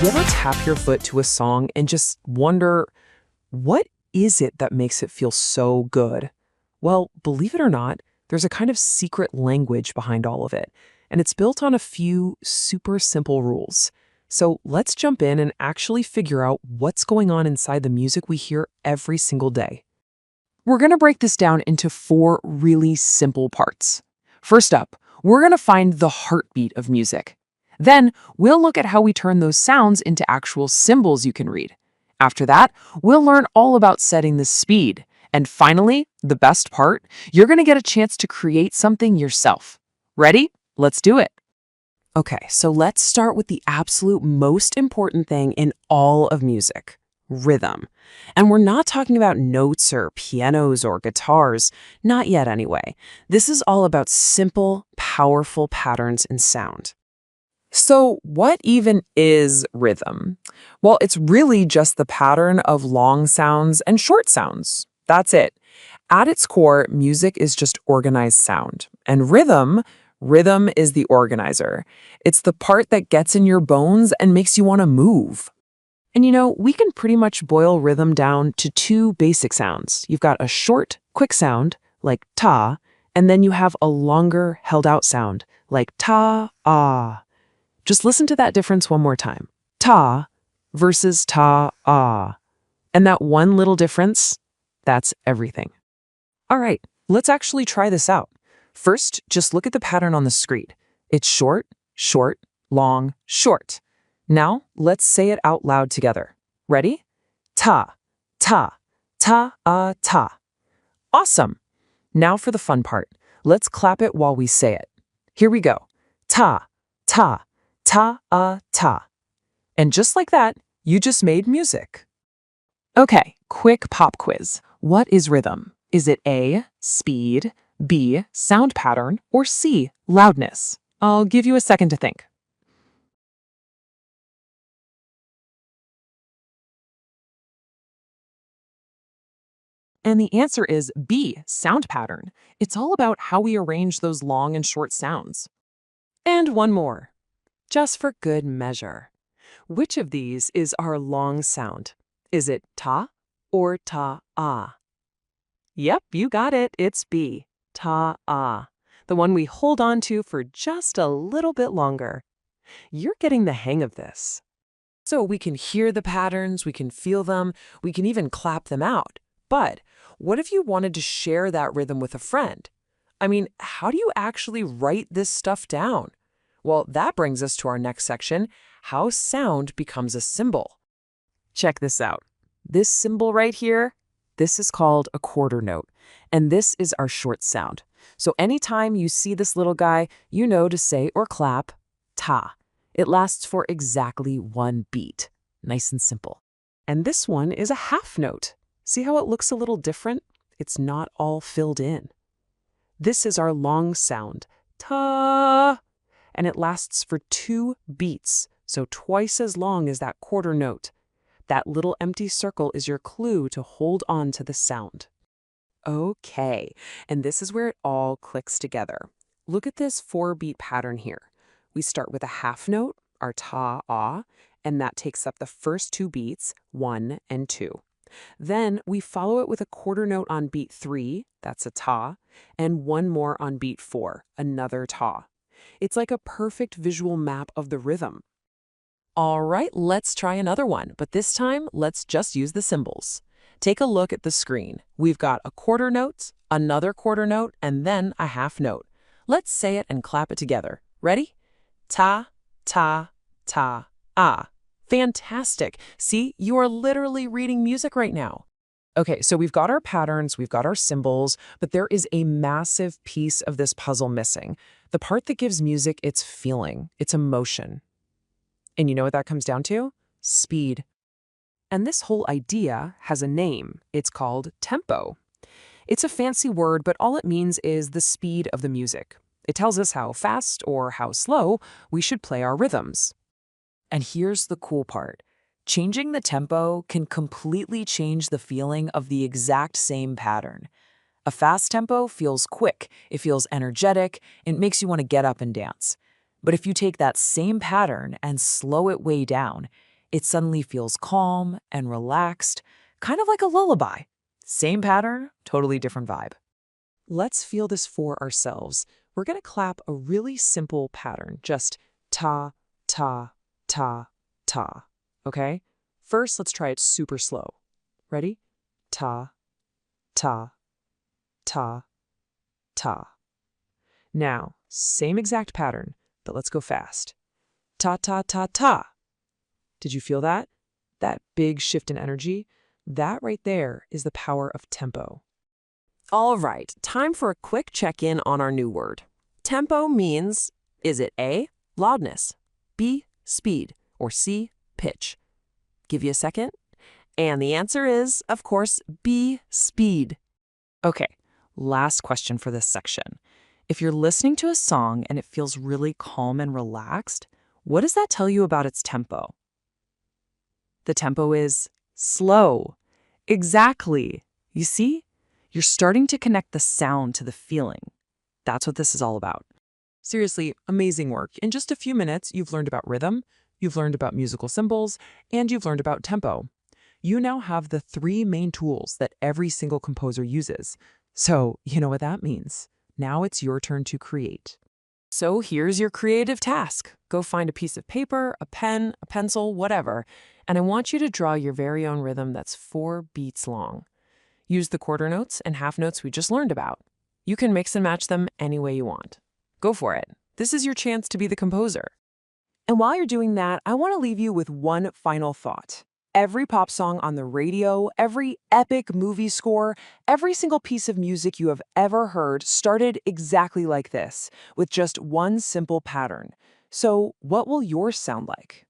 You ever tap your foot to a song and just wonder, what is it that makes it feel so good? Well, believe it or not, there's a kind of secret language behind all of it, and it's built on a few super simple rules. So let's jump in and actually figure out what's going on inside the music we hear every single day. We're going to break this down into 4 really simple parts. First up, we're going to find the heartbeat of music. Then, we'll look at how we turn those sounds into actual symbols you can read. After that, we'll learn all about setting the speed. And finally, the best part, you're going to get a chance to create something yourself. Ready? Let's do it. Okay, so let's start with the absolute most important thing in all of music, rhythm. And we're not talking about notes or pianos or guitars, not yet anyway. This is all about simple, powerful patterns in sound. So what even is rhythm? Well, it's really just the pattern of long sounds and short sounds. That's it. At its core, music is just organized sound. And rhythm is the organizer. It's the part that gets in your bones and makes you want to move. And we can pretty much boil rhythm down to 2 basic sounds. You've got a short, quick sound, like ta, and then you have a longer, held-out sound, like ta, ah. Just listen to that difference one more time. Ta versus ta, ah. And that one little difference, that's everything. All right, let's actually try this out. First, just look at the pattern on the screen. It's short, short, long, short. Now, let's say it out loud together. Ready? Ta, ta, ta, ta. Awesome. Now for the fun part. Let's clap it while we say it. Here we go. Ta, ta. Ta, ta. And just like that, you just made music. Okay, quick pop quiz. What is rhythm? Is it A, speed, B, sound pattern, or C, loudness? I'll give you a second to think. And the answer is B, sound pattern. It's all about how we arrange those long and short sounds. And one more. Just for good measure. Which of these is our long sound? Is it ta or ta-ah? Yep, you got it. It's B, ta-ah. The one we hold on to for just a little bit longer. You're getting the hang of this. So we can hear the patterns, we can feel them, we can even clap them out. But what if you wanted to share that rhythm with a friend? I mean, how do you actually write this stuff down? Well, that brings us to our next section, how sound becomes a symbol. Check this out. This symbol right here, this is called a quarter note, and this is our short sound. So anytime you see this little guy, you know to say or clap ta. It lasts for exactly 1 beat. Nice and simple. And this one is a half note. See how it looks a little different? It's not all filled in. This is our long sound, ta. And it lasts for 2 beats, so twice as long as that quarter note. That little empty circle is your clue to hold on to the sound. Okay, and this is where it all clicks together. Look at this 4-beat pattern here. We start with a half note, our ta-ah, and that takes up the first 2 beats, 1 and 2. Then we follow it with a quarter note on beat 3, that's a ta, and 1 more on beat 4, another ta. It's like a perfect visual map of the rhythm. All right, let's try another one, but this time, let's just use the symbols. Take a look at the screen. We've got a quarter note, another quarter note, and then a half note. Let's say it and clap it together. Ready? Ta, ta, ta, ah. Fantastic. See, you are literally reading music right now. Okay, so we've got our patterns, we've got our symbols, but there is a massive piece of this puzzle missing. The part that gives music its feeling, its emotion. And you know what that comes down to? Speed. And this whole idea has a name. It's called tempo. It's a fancy word, but all it means is the speed of the music. It tells us how fast or how slow we should play our rhythms. And here's the cool part. Changing the tempo can completely change the feeling of the exact same pattern. A fast tempo feels quick, it feels energetic, it makes you want to get up and dance. But if you take that same pattern and slow it way down, It suddenly feels calm and relaxed, kind of like a lullaby. Same pattern, totally different vibe. Let's feel this for ourselves. We're going to clap a really simple pattern, just ta, ta, ta, ta. Okay? First, let's try it super slow. Ready? Ta, ta, ta, ta. Now, same exact pattern, but let's go fast. Ta, ta, ta, ta. Did you feel that? That big shift in energy? That right there is the power of tempo. All right, time for a quick check-in on our new word. Tempo means, is it A, loudness, B, speed, or C, pitch? Give you a second. And the answer is, of course, B, speed. Okay, last question for this section. If you're listening to a song and it feels really calm and relaxed, what does that tell you about its tempo? The tempo is slow. Exactly. You see? You're starting to connect the sound to the feeling. That's what this is all about. Seriously, amazing work. In just a few minutes, you've learned about rhythm, you've learned about musical symbols, and you've learned about tempo. You now have the 3 main tools that every single composer uses. So, you know what that means. Now it's your turn to create. So here's your creative task. Go find a piece of paper, a pen, a pencil, whatever, and I want you to draw your very own rhythm that's 4 beats long. Use the quarter notes and half notes we just learned about. You can mix and match them any way you want. Go for it. This is your chance to be the composer. And while you're doing that, I want to leave you with one final thought. Every pop song on the radio, every epic movie score, every single piece of music you have ever heard started exactly like this, with just one simple pattern. So what will yours sound like?